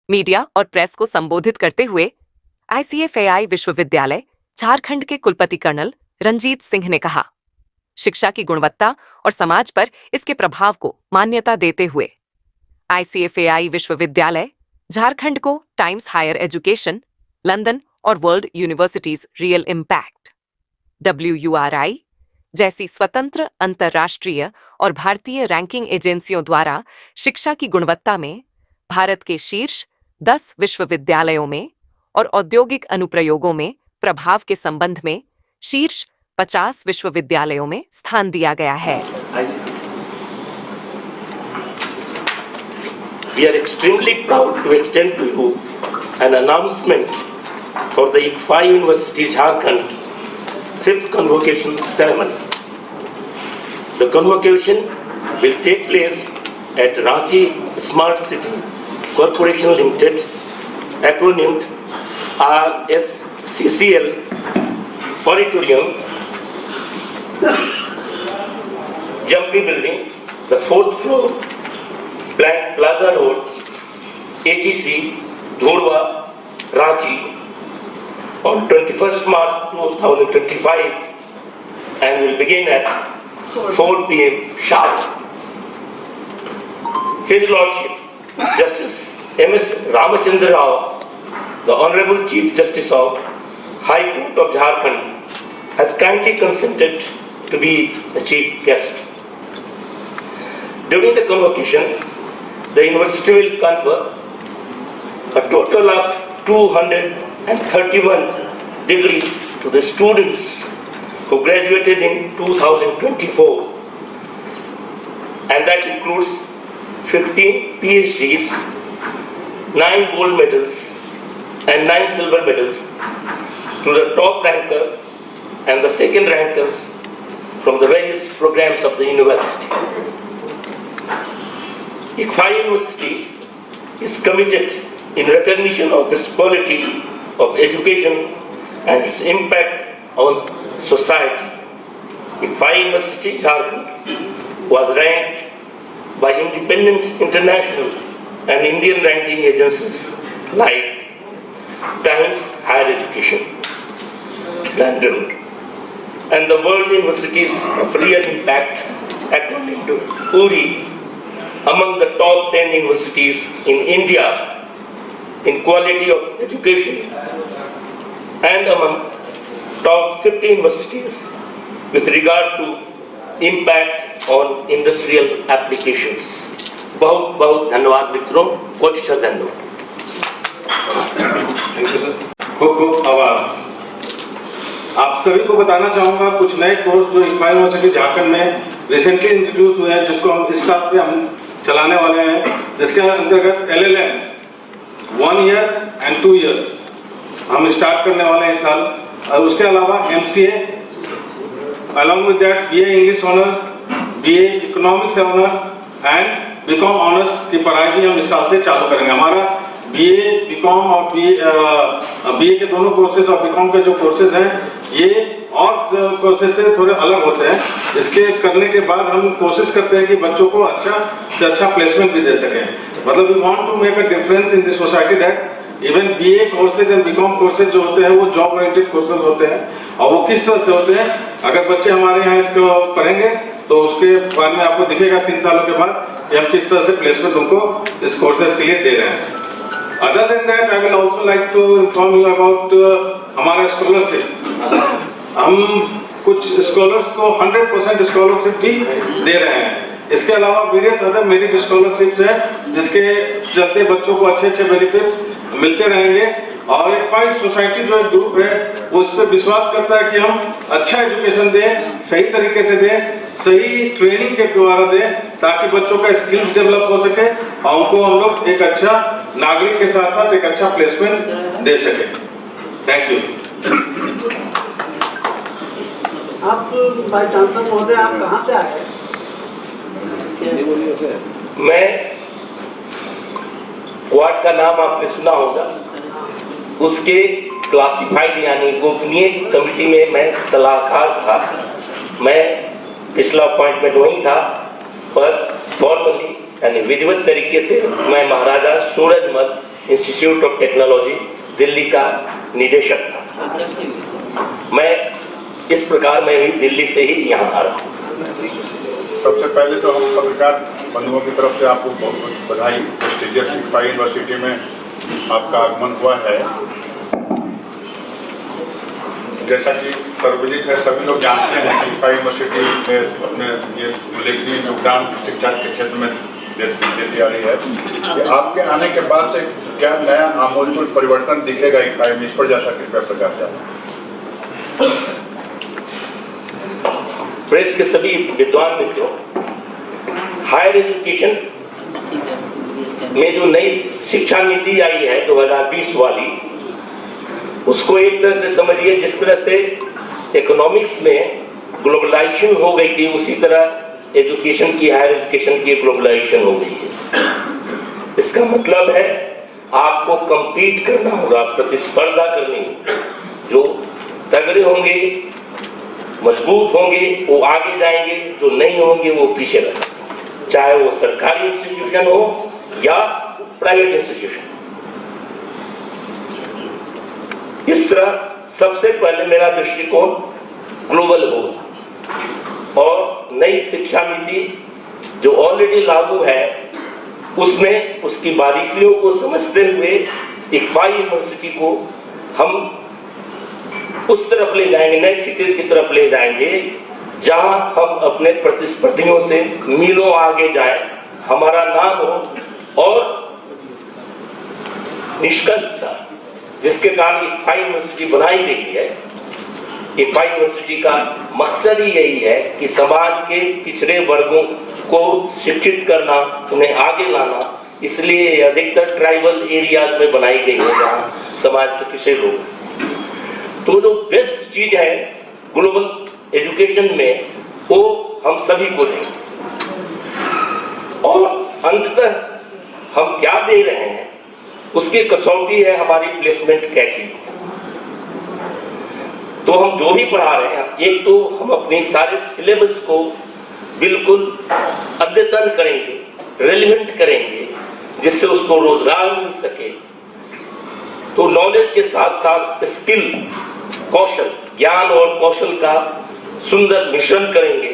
Media और press को संबोधित करते हुए ICFAI विश्वविद्यालय झारखंड के कुलपति कर्नल रंजीत सिंह ने कहा, शिक्षा की गुणवत्ता और समाज पर इसके प्रभाव को मान्यता देते हुए ICFAI विश्वविद्यालय झारखंड को टाइम्स हायर एजुकेशन, लंदन और world universities real impact WURI जैसी स्वतंत्र अंतर्राष्ट्रीय और भारतीय रैंकिंग एजेंसियों द्वारा शिक्षा की गुणवत्ता में भारत के शीर्ष 10 विश्वविद्यालयों में और औद्योगिक अनुप्रयोगों में प्रभाव के संबंध में शीर्ष 50 विश्वविद्यालयों में स्थान दिया गया है। We are extremely proud to extend to you an announcement for the ICFAI University Jharkhand 5th Convocation Ceremony. The convocation will take place at Ranchi Smart City Corporation Limited, acronymed RSCCL Auditorium, Jumpy Building, the 4th floor, Plaza Road, HEC, Dhurwa, Ranchi, on 21st March 2025, and will begin at 4 p.m. sharp. His Lordship, Justice M.S. Ramachandra Rao, the Honorable Chief Justice of High Court of Jharkhand, has kindly consented to be the chief guest. During the convocation, the university will confer a total of 231 degrees to the students who graduated in 2024, and that includes 15 PhDs, 9 gold medals and 9 silver medals to the top ranker and the second rankers from the various programs of the university. ICFAI University is committed in recognition of its quality of education and its impact on society. ICFAI University Jharkhand was ranked by independent international and Indian ranking agencies like Times Higher Education, London, and the World Universities of Real Impact, according to URI, among the top 10 universities in India in quality of education and among top 50 universities with regard to impact on industrial applications. बहुत बहुत धन्यवाद मित्रों, कोटि से धन्यवाद। खूब खूब आभार। आप सभी को बताना चाहूँगा कुछ नए कोर्स जो ICFAI यूनिवर्सिटी झारखंड में रिसेंटली इंट्रोड्यूस हुए हैं, जिसको हम इस साल से हम चलाने वाले हैं, जिसके अंतर्गत LLM 1 year and 2 years हम स्टार्ट करने वाले हैं इस साल, और उसके अलावा MCA along with that BA English Honors, BA Economics Honors and BCom Honors की पढ़ाई भी हम इस साल से चालू करेंगे। हमारा BA, BCom और BA के दोनों कोर्सेज और BCom के जो कोर्सेज हैं ये और कोर्सेज से थोड़े अलग होते हैं। इसके करने के बाद हम कोशिश करते हैं कि बच्चों को अच्छा से अच्छा प्लेसमेंट भी दे सकें। मतलब we want to make a difference in the society that even BA courses and BCom courses जो होते हैं वो जॉब ओरिएंटेड कोर्सेज होते हैं, और वो किस तरह से होते हैं अगर बच्चे हमारे यहाँ इसको पढ़ेंगे तो उसके बारे में आपको दिखेगा 3 सालों के बाद कि हम किस तरह से प्लेसमेंट उनको इस कोर्सेज के लिए दे रहे हैं। Other than that I will also like to inform you about हमारा स्कॉलरशिप। हम कुछ स्कॉलर्स को 100% स्कॉलरशिप भी दे रहे हैं। इसके अलावा वेरियस अदर मेरिट स्कॉलरशिप्स हैं जिसके चलते बच्चों को अच्छे अच्छे बेनिफिट्स मिलते रहेंगे। और ICFAI सोसाइटी जो एक ग्रुप है वो इस पर विश्वास करता है कि हम अच्छा एजुकेशन दें, सही तरीके से दें, सही ट्रेनिंग के द्वारा दें, ताकि बच्चों का स्किल्स डेवलप हो सके और उनको हम लोग एक अच्छा नागरिक के साथ साथ एक अच्छा प्लेसमेंट दे सके। Thank you. आप भाई चांसलर महोदय, आप कहाँ से आए? मैं वार्ड का नाम आपने सुना होगा, उसके क्लासिफाइड यानी गोपनीय कमेटी में मैं सलाहकार था। मैं पिछला अपॉइंटमेंट वही था, पर फॉर्मली यानी विधिवत तरीके से मैं Maharaja Surajmal institute of technology Delhi का निदेशक था। मैं इस प्रकार मैं भी दिल्ली से ही यहाँ आ रहा हूँ। सबसे पहले तो हम पत्रकार बंधुओं की तरफ से आपको बहुत बहुत बधाई। प्रेस्टिजियस ICFAI यूनिवर्सिटी में आपका आगमन हुआ है। जैसा कि सार्वजनिक है, सभी लोग जानते हैं कि ICFAI यूनिवर्सिटी में अपने ये उल्लेखनीय योगदान शिक्षा के क्षेत्र में देती आ रही है। कि आपके आने के बाद से क्या नया आमूलचूल परिवर्तन दिखेगा ICFAI में, इस पर जैसा कृपया प्रकाश डालें। प्रेस के सभी विद्वान मित्रों, हायर एजुकेशन में जो नई शिक्षा नीति आई है 2020 वाली, उसको एक तरह से समझिए जिस तरह से इकोनॉमिक्स में ग्लोबलाइजेशन हो गई थी, उसी तरह एजुकेशन की, हायर एजुकेशन की ग्लोबलाइजेशन हो गई है। इसका मतलब है आपको compete करना होगा, प्रतिस्पर्धा करनी है। जो तगड़े होंगे, मजबूत होंगे, वो आगे जाएंगे, जो नहीं होंगे वो पीछे रहेंगे, चाहे वो सरकारी इंस्टीट्यूशन हो या प्राइवेट इंस्टीट्यूशन। इस तरह सबसे पहले मेरा दृष्टिकोण ग्लोबल होगा और नई शिक्षा नीति जो ऑलरेडी लागू है उसमें उसकी बारीकियों को समझते हुए ICFAI यूनिवर्सिटी को हम उस तरफ ले जाएंगे, नए क्षितिज की तरफ ले जाएंगे, जहां हम अपने प्रतिस्पर्धियों से मीलों आगे जाएं, हमारा नाम हो। और निष्कर्ष था जिसके कारण ICFAI यूनिवर्सिटी बनाई गई है। ICFAI यूनिवर्सिटी का मकसद ही यही है कि समाज के पिछड़े वर्गों को शिक्षित करना, उन्हें आगे लाना। इसलिए अधिकतर ट्राइबल एरियाज में बनाई गई है जहाँ समाज के पिछड़े लोग। तो जो बेस्ट चीज है ग्लोबल एजुकेशन में, वो हम सभी को दें। और अंततः हम क्या दे रहे हैं उसकी कसौटी है हमारी प्लेसमेंट कैसी। तो हम जो भी पढ़ा रहे हैं, एक तो हम अपने सारे सिलेबस को बिल्कुल अद्यतन करेंगे, रेलिवेंट करेंगे, जिससे उसको रोजगार मिल सके। तो नॉलेज के साथ साथ स्किल, कौशल, ज्ञान और कौशल का सुंदर मिश्रण करेंगे।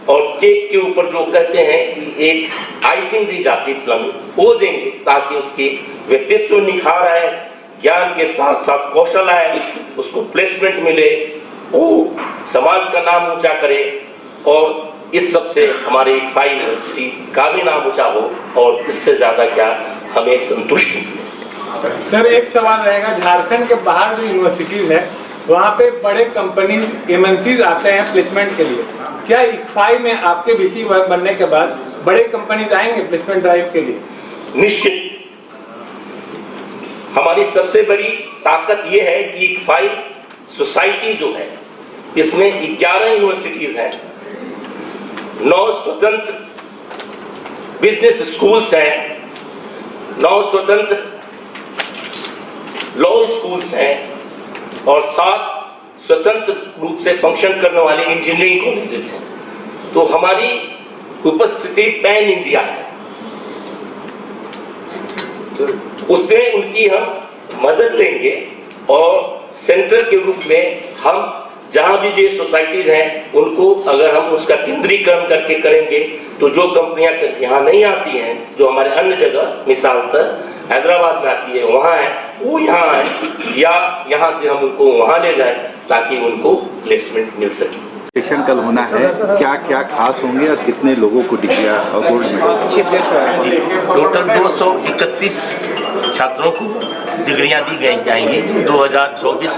और केक के ऊपर जो कहते हैं कि एक आइसिंग दी जाती प्लम, वो देंगे ताकि उसकी व्यक्तित्व निखार आए, ज्ञान के साथ साथ कौशल आए, उसको प्लेसमेंट मिले, वो समाज का नाम ऊंचा करे। और इस सब से हमारे ICFAI यूनिवर्सिटी का भी नाम ऊंचा हो, और इससे ज्यादा क्या हमें संतुष्टि। सर एक सवाल रहेगा, झारखंड के बाहर जो यूनिवर्सिटीज है वहाँ पे बड़े कंपनीज, MNCs आते हैं प्लेसमेंट के लिए। क्या ICFAI में आपके VC बनने के बाद बड़े कंपनीज आएंगे प्लेसमेंट ड्राइव के लिए? निश्चित। हमारी सबसे बड़ी ताकत यह है कि ICFAI सोसाइटी जो है, इसमें 11 यूनिवर्सिटीज हैं, 9 स्वतंत्र बिजनेस स्कूल्स हैं, 9 स्वतंत्र लॉ स्कूल्स हैं और 7 स्वतंत्र रूप से फंक्शन करने वाले इंजीनियरिंग कॉलेजेस हैं। तो हमारी उपस्थिति पैन इंडिया है। उसमें उनकी हम मदद लेंगे और सेंटर के रूप में हम जहां भी ये सोसाइटीज हैं उनको अगर हम उसका केंद्रीकरण करके करेंगे तो जो कंपनियां यहाँ नहीं आती हैं, जो हमारे अन्य जगह मिसालतः हैदराबाद में आती है, वहाँ है, वो यहाँ आए, या यहाँ से हम उनको वहाँ ले जाएं ताकि उनको प्लेसमेंट मिल सके। सेशन कल होना है, क्या क्या खास होंगे और कितने लोगों को डिग्री और गोल्ड मेडल? टोटल 231 छात्रों को डिग्रियां दी गई जाएंगी। 2024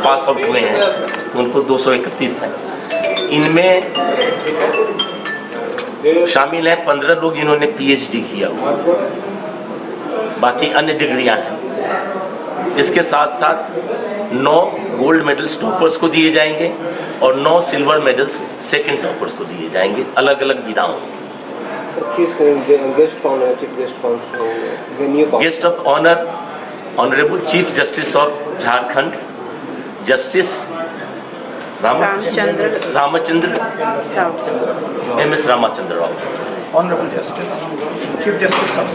पास आउट हुए हैं, उनको 231 हैं। इनमें शामिल है 15 लोग जिन्होंने PhD किया हुआ, बाकी अन्य डिग्रियां हैं। इसके साथ साथ 9 गोल्ड मेडल्स टॉपर्स को दिए जाएंगे और 9 सिल्वर मेडल्स सेकंड टॉपर्स को दिए जाएंगे, अलग अलग विधाओं में। Guest of honour honourable chief justice of Jharkhand, justice Ramchandra MS Ramchandra Rao, honourable justice, chief justice of